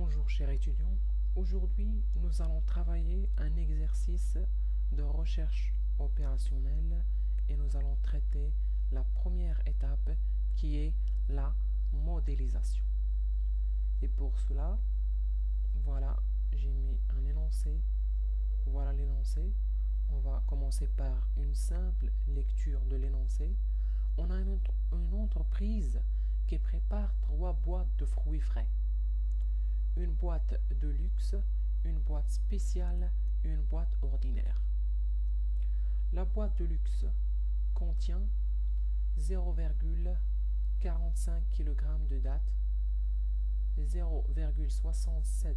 Bonjour chers étudiants, aujourd'hui nous allons travailler un exercice de recherche opérationnelle et nous allons traiter la première étape qui est la modélisation. Et pour cela, voilà, j'ai mis un énoncé, voilà l'énoncé. On va commencer par une simple lecture de l'énoncé. On a une entreprise qui prépare 3 boîtes de fruits frais. Une boîte de luxe, une boîte spéciale et une boîte ordinaire. La boîte de luxe contient 0,45 kg de dattes, 0,67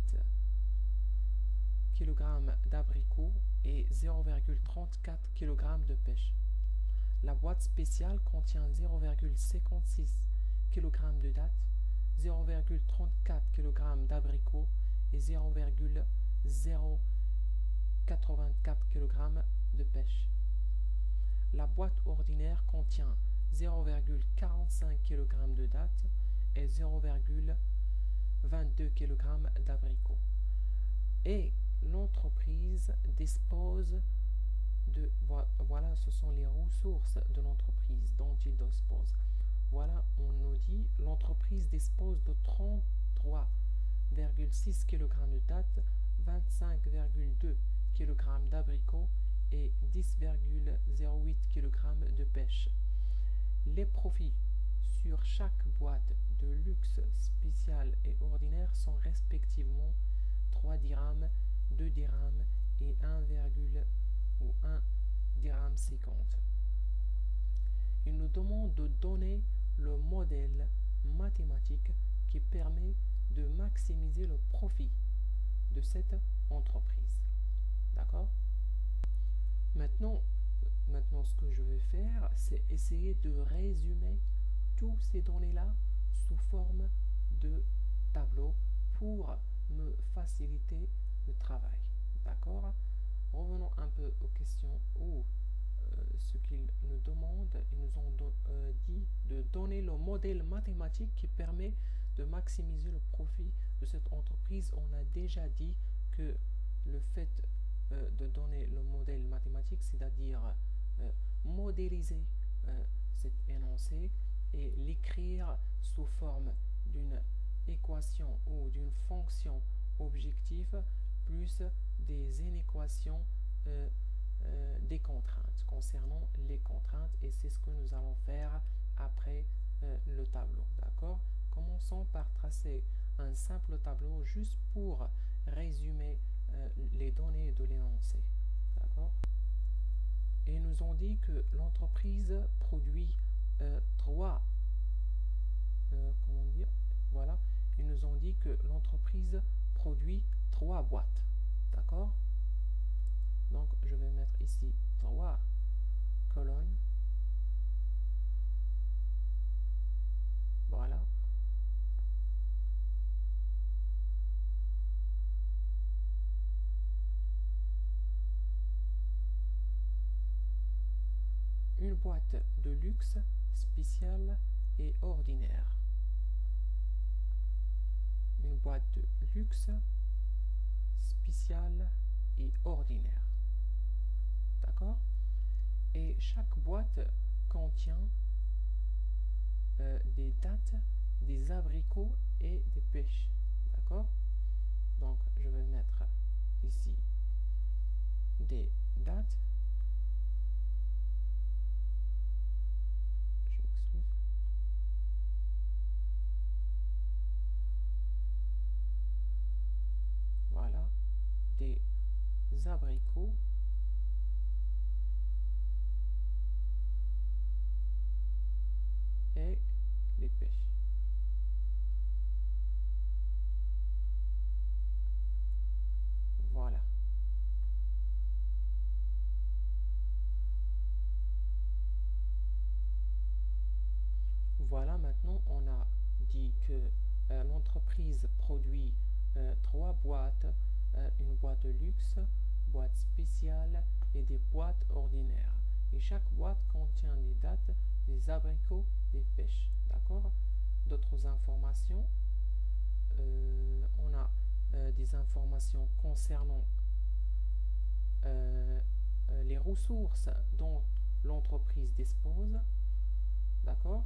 kg d'abricots et 0,34 kg de pêche. La boîte spéciale contient 0,56 kg de dattes, 0,34 kg d'abricots et 0,084 kg de pêche. La boîte ordinaire contient 0,45 kg de dattes et 0,22 kg d'abricots. Et l'entreprise dispose de... Voilà, ce sont les ressources de l'entreprise dont il dispose. Voilà, on nous dit l'entreprise dispose de 33,6 kg de dattes, 25,2 kg d'abricots et 10,08 kg de pêche. Les profits sur chaque boîte de luxe, spéciale et ordinaire sont respectivement 3 dirhams, 2 dirhams et 1 dirham 50. Il nous demande de donner le modèle mathématique qui permet de maximiser le profit de cette entreprise. D'accord? Maintenant, ce que je vais faire, c'est essayer de résumer tous ces données-là sous forme de tableau pour me faciliter le travail. D'accord? Revenons un peu aux questions où ce qu'ils nous demandent. Ils nous ont dit de donner le modèle mathématique qui permet de maximiser le profit de cette entreprise. On a déjà dit que le fait de donner le modèle mathématique, c'est-à-dire modéliser cet énoncé et l'écrire sous forme d'une équation ou d'une fonction objective plus des inéquations des contraintes, concernant les contraintes, et c'est ce que nous allons faire après le tableau. D'accord? Commençons par tracer un simple tableau juste pour résumer les données de l'énoncé. D'accord? Et nous ont dit que l'entreprise produit 3 comment dire, voilà, ils nous ont dit que l'entreprise produit 3 boîtes. D'accord? Donc, je vais mettre ici 3 colonnes. Voilà. Une boîte de luxe, spéciale et ordinaire. Une boîte de luxe, spéciale et ordinaire. D'accord? Et chaque boîte contient des dattes, des abricots et des pêches. D'accord? Donc, je vais mettre ici des dattes. Je m'excuse. Voilà, des abricots et les pêches. Voilà. Voilà, maintenant on a dit que l'entreprise produit 3 boîtes, une boîte de luxe, boîte spéciale et des boîtes ordinaires. Et chaque boîte contient des dattes, des abricots, des pêches. D'accord? D'autres informations, on a des informations concernant les ressources dont l'entreprise dispose. D'accord?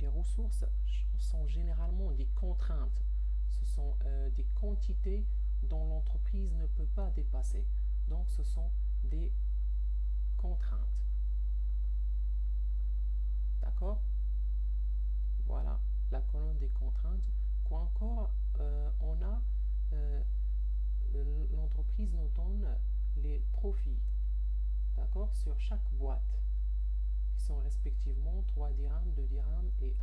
Les ressources sont généralement des contraintes. Ce sont des quantités dont l'entreprise ne peut pas dépasser. Donc ce sont des contraintes. D'accord? Voilà la colonne des contraintes. Quoi encore, on a l'entreprise nous donne les profits, d'accord, sur chaque boîte, qui sont respectivement 3 dirhams, 2 dirhams et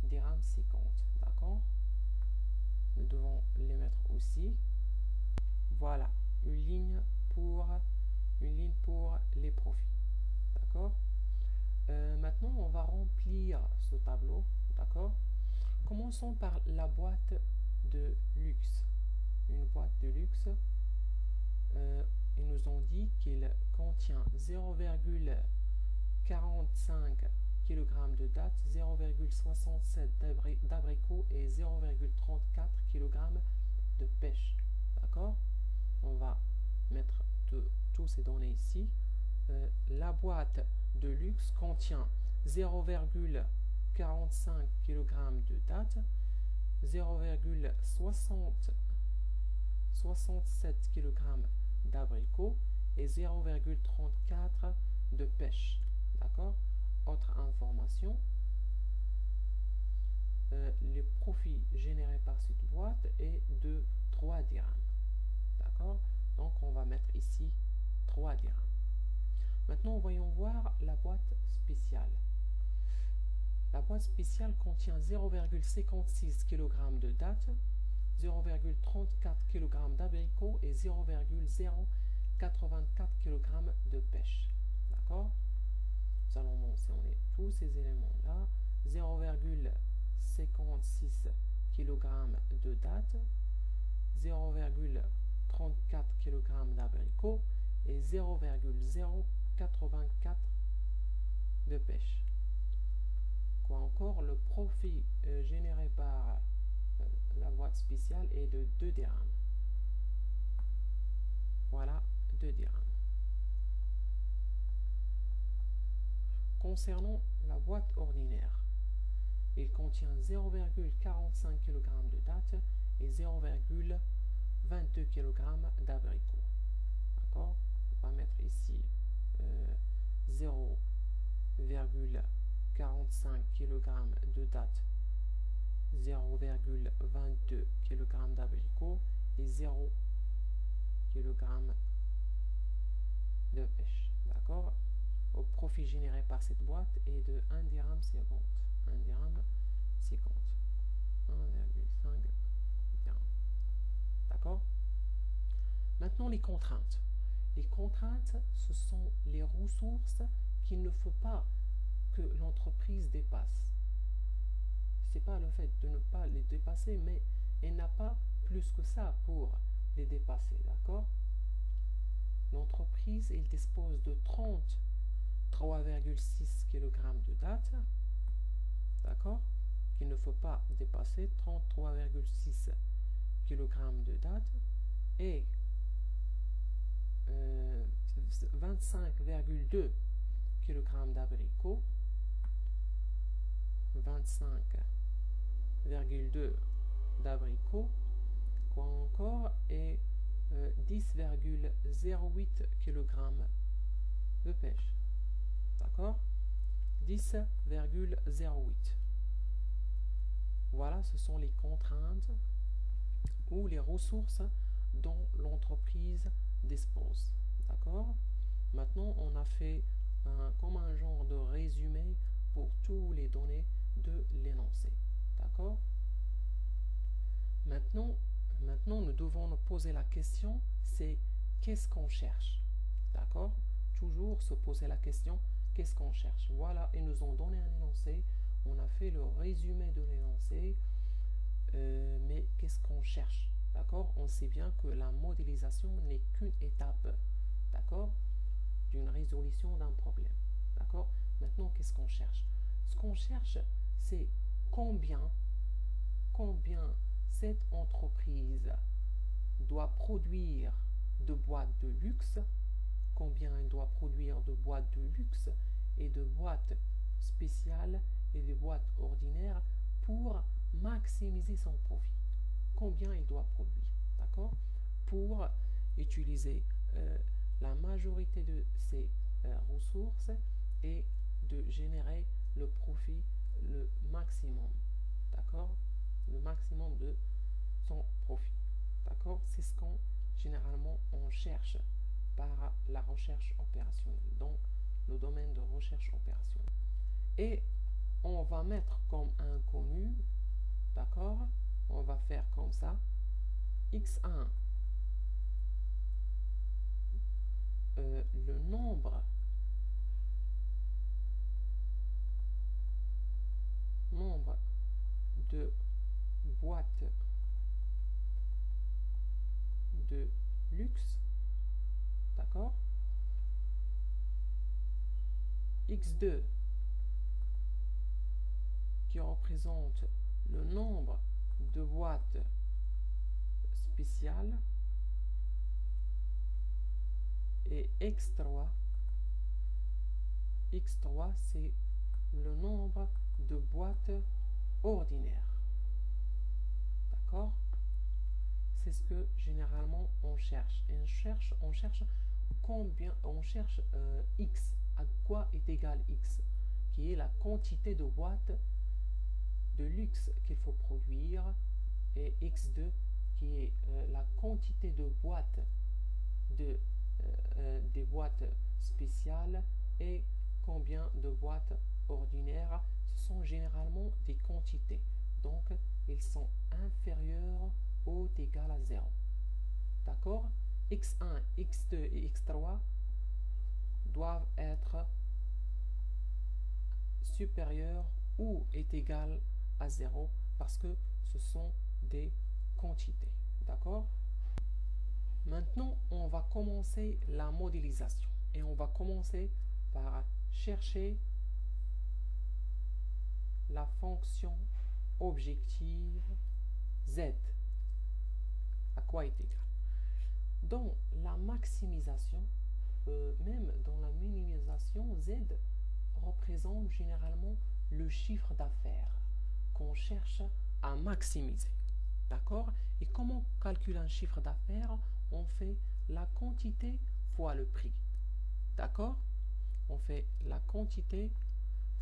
1 dirham 50. D'accord? Nous devons les mettre aussi. Voilà, une ligne pour les profits. D'accord? Maintenant, on va remplir ce tableau. D'accord? Commençons par la boîte de luxe. Une boîte de luxe, ils nous ont dit qu'il contient 0,45 kg de dattes, 0,67 d'abricots et 0,34 kg de pêche. D'accord? On va mettre tous ces données ici. La boîte de luxe contient 0,45 kg de dattes, 0,67 kg d'abricots et 0,34 de pêche. D'accord? Autre information, le profit généré par cette boîte est de 3 dirhams. D'accord? Donc on va mettre ici 3 dirhams. Maintenant, voyons voir la boîte spéciale. La boîte spéciale contient 0,56 kg de dattes, 0,34 kg d'abricots et 0,084 kg de pêche. D'accord? Nous allons mentionner tous ces éléments-là. 0,56 kg de dattes, 0,34 kg d'abricots et 0,084 de pêche. Quoi encore, le profit généré par la boîte spéciale est de 2 dirhams. Voilà, 2 dirhams. Concernant la boîte ordinaire, il contient 0,45 kg de dattes et 0,22 kg d'abricots. D'accord? On va mettre ici 0,45 kg de dattes, 0,22 kg d'abricots et 0 kg de pêche. D'accord? Au profit généré par cette boîte est de 1 dirham 50. 1 dirham 50. 1,5 dirham. D'accord? Maintenant, les contraintes. Les contraintes, ce sont les ressources qu'il ne faut pas que l'entreprise dépasse. C'est pas le fait de ne pas les dépasser, mais elle n'a pas plus que ça pour les dépasser. D'accord? L'entreprise, elle dispose de 33,6 kg de dattes, d'accord, qu'il ne faut pas dépasser, 33,6 kg de dattes, et 25,2 kg d'abricots, 25,2 d'abricots, quoi encore, et 10,08 kg de pêche. D'accord? 10,08. Voilà, ce sont les contraintes ou les ressources dont l'entreprise dispose. D'accord? Maintenant, on a fait comme un genre de résumé pour toutes les données de l'énoncé. D'accord? Maintenant, nous devons nous poser la question, c'est qu'est-ce qu'on cherche? D'accord? Toujours se poser la question, qu'est-ce qu'on cherche? Voilà, ils nous ont donné un énoncé, on a fait le résumé de l'énoncé, mais qu'est-ce qu'on cherche? D'accord? On sait bien que la modélisation n'est qu'une étape, d'accord, d'une résolution d'un problème. D'accord? Maintenant, qu'est-ce qu'on cherche? Ce qu'on cherche, c'est combien cette entreprise doit produire de boîtes de luxe, combien elle doit produire de boîtes de luxe et de boîtes spéciales et de boîtes ordinaires pour maximiser son profit. Combien il doit produire, d'accord? Pour utiliser la majorité de ses ressources et de générer le profit le maximum, d'accord? Le maximum de son profit, d'accord? C'est ce qu'on généralement on cherche par la recherche opérationnelle, donc le domaine de recherche opérationnelle. Et on va mettre comme inconnu, d'accord? On va faire comme ça, x1, le nombre de boîtes de luxe, d'accord? x2 qui représente le nombre de boîtes spéciales et x3 c'est le nombre de boîtes ordinaires, d'accord? C'est ce que généralement on cherche. Et on cherche combien, on cherche x, à quoi est égal x, qui est la quantité de boîtes de luxe qu'il faut produire, et x2 qui est la quantité de boîtes des boîtes spéciales et combien de boîtes ordinaires. Ce sont généralement des quantités, donc ils sont inférieurs ou égal à 0, d'accord? x1, x2 et x3 doivent être supérieurs ou est égal à 0 parce que ce sont des quantités, d'accord? Maintenant, on va commencer la modélisation et on va commencer par chercher la fonction objective z. À quoi est égal? Dans la maximisation, même dans la minimisation, z représente généralement le chiffre d'affaires qu'on cherche à maximiser. D'accord? Et comment calculer un chiffre d'affaires? On fait la quantité fois le prix. D'accord? On fait la quantité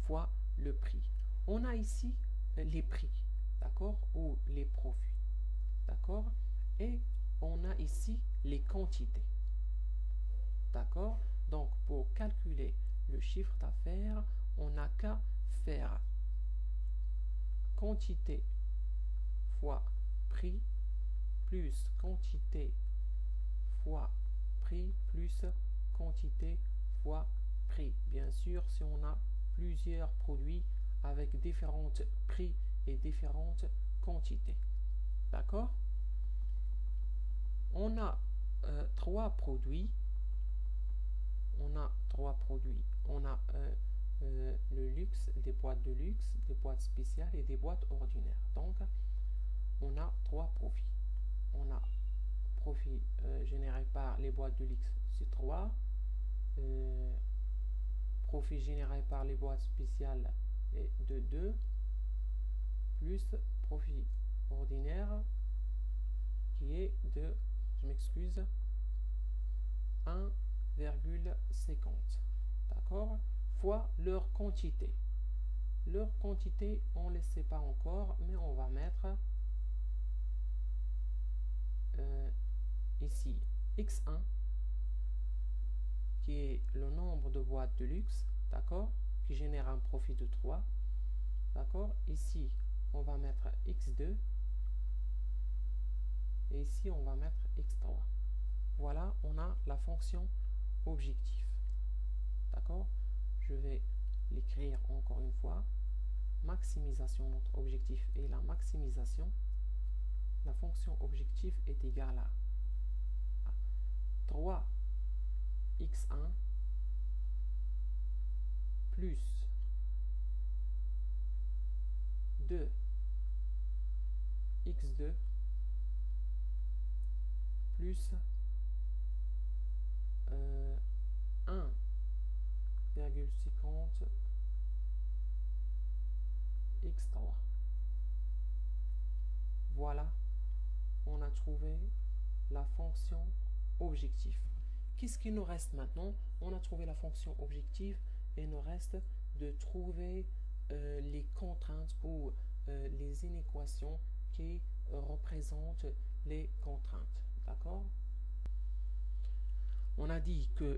fois le prix. On a ici les prix, d'accord? Ou les profits. D'accord? Et on a ici les quantités. D'accord? Donc, pour calculer le chiffre d'affaires, on n'a qu'à faire quantité fois prix plus quantité fois prix plus quantité fois prix. Bien sûr, si on a plusieurs produits avec différents prix et différentes quantités. D'accord? On a trois produits. On a le luxe, des boîtes de luxe, des boîtes spéciales et des boîtes ordinaires. Donc, on a trois profits. On a profit généré par les boîtes de luxe, c'est 3. Profit généré par les boîtes spéciales est de 2. Plus profit ordinaire qui est de, je m'excuse, 1,50. D'accord? Fois leur quantité. Leur quantité, on ne le sait pas encore, mais on va mettre ici x1 qui est le nombre de boîtes de luxe, d'accord, qui génère un profit de 3, d'accord. Ici on va mettre x2 et ici on va mettre x3. Voilà, on a la fonction objectif, d'accord. Je vais l'écrire encore une fois. Maximisation, notre objectif est la maximisation. La fonction objectif est égale à 3x1 plus 2x2 x2 plus 1,50 x3. Voilà, on a trouvé la fonction objectif. Qu'est-ce qu'il nous reste maintenant? On a trouvé la fonction objective et il nous reste de trouver les contraintes ou les inéquations qui représentent les contraintes. D'accord? On a dit que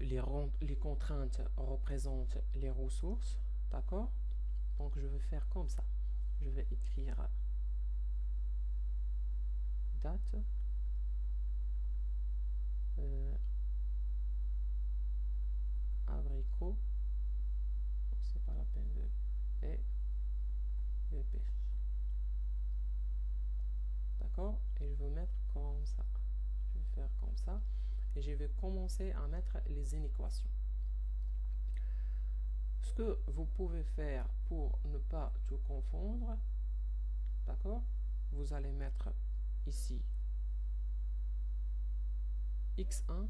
les contraintes représentent les ressources. D'accord? Donc je vais faire comme ça. Je vais écrire date abricot, c'est pas la peine de et pêche. D'accord? Et je vais mettre comme ça. Je vais faire comme ça et je vais commencer à mettre les inéquations. Ce que vous pouvez faire pour ne pas tout confondre, d'accord? Vous allez mettre ici x1,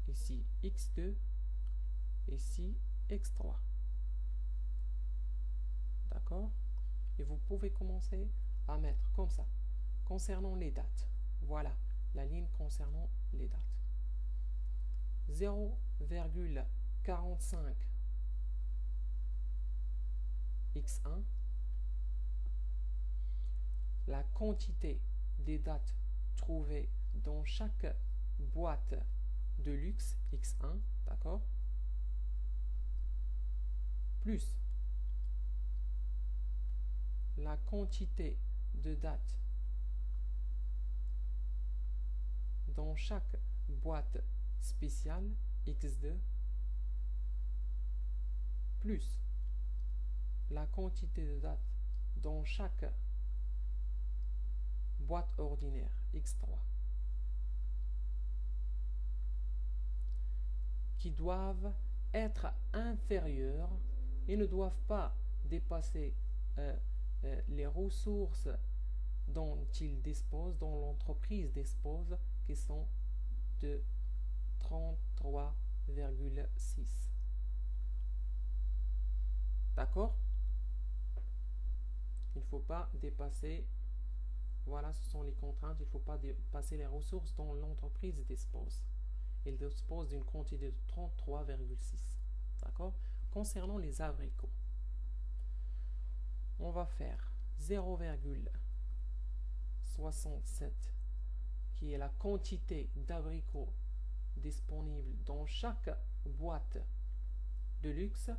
ici x2, ici x3. D'accord? Et vous pouvez commencer à mettre comme ça, concernant les dates. Voilà, la ligne concernant les dates. 0,45 x1, la quantité des dates trouvées dans chaque boîte de luxe x1, d'accord, plus la quantité de dates dans chaque boîte spéciale x2, plus la quantité de dates dans chaque boîte ordinaire x3, qui doivent être inférieurs et ne doivent pas dépasser les ressources dont ils disposent, dont l'entreprise dispose, qui sont de 33,6. D'accord? Il ne faut pas dépasser, voilà, ce sont les contraintes, il ne faut pas dépasser les ressources dont l'entreprise dispose. Il dispose d'une quantité de 33,6. D'accord? Concernant les abricots, on va faire 0,67 qui est la quantité d'abricots disponible dans chaque boîte de luxe,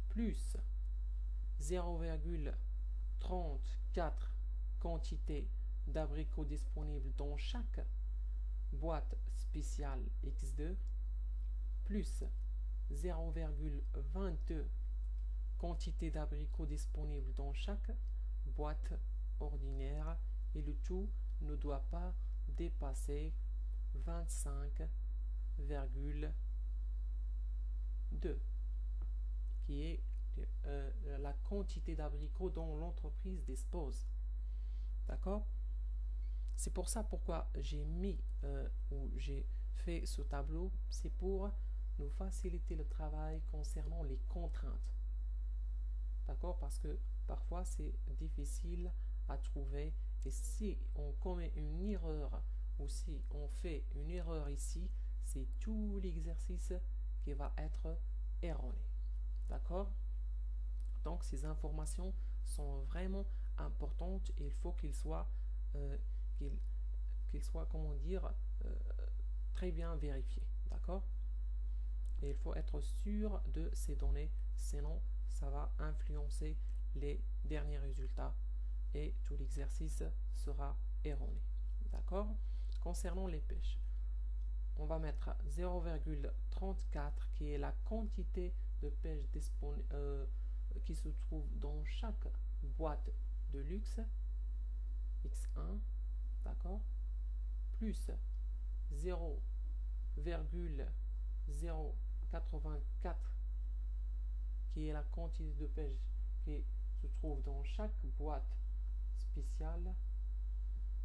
plus 0,34 quantité d'abricots disponibles dans chaque boîte spéciale x2, plus 0,22 quantité d'abricots disponibles dans chaque boîte ordinaire, et le tout ne doit pas dépasser 25,2 qui est la quantité d'abricots dont l'entreprise dispose. D'accord? C'est pour ça pourquoi j'ai mis ou j'ai fait ce tableau, c'est pour nous faciliter le travail concernant les contraintes. D'accord? Parce que parfois c'est difficile à trouver, et si on commet une erreur ou si on fait une erreur ici, c'est tout l'exercice qui va être erroné. D'accord? Donc ces informations sont vraiment importantes et il faut qu'ils soient comment dire, très bien vérifiés. D'accord? Et il faut être sûr de ces données, sinon ça va influencer les derniers résultats et tout l'exercice sera erroné. D'accord? Concernant les pêches, on va mettre 0,34 qui est la quantité de pêche qui se trouve dans chaque boîte de luxe x1, d'accord, plus 0,084 qui est la quantité de pêche qui se trouve dans chaque boîte spéciale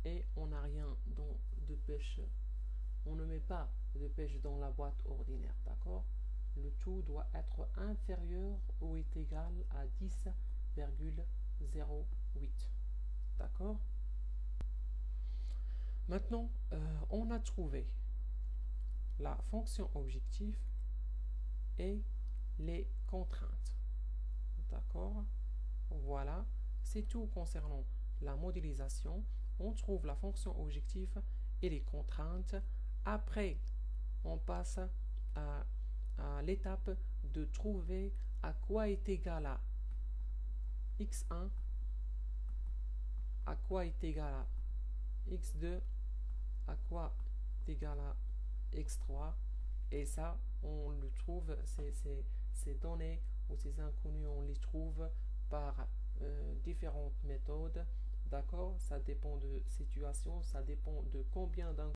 et on n'a rien de pêche. On ne met pas de pêche dans la boîte ordinaire, d'accord? Le tout doit être inférieur ou est égal à 10,08. D'accord? Maintenant, on a trouvé la fonction objectif et les contraintes. D'accord? Voilà, c'est tout concernant la modélisation. On trouve la fonction objectif et les contraintes. Après, on passe à l'étape de trouver à quoi est égal à x1, à quoi est égal à x2, à quoi est égal à x3. Et ça, on le trouve, ces données ou ces inconnus, on les trouve par différentes méthodes. D'accord? Ça dépend de situation, ça dépend de combien d'inconnus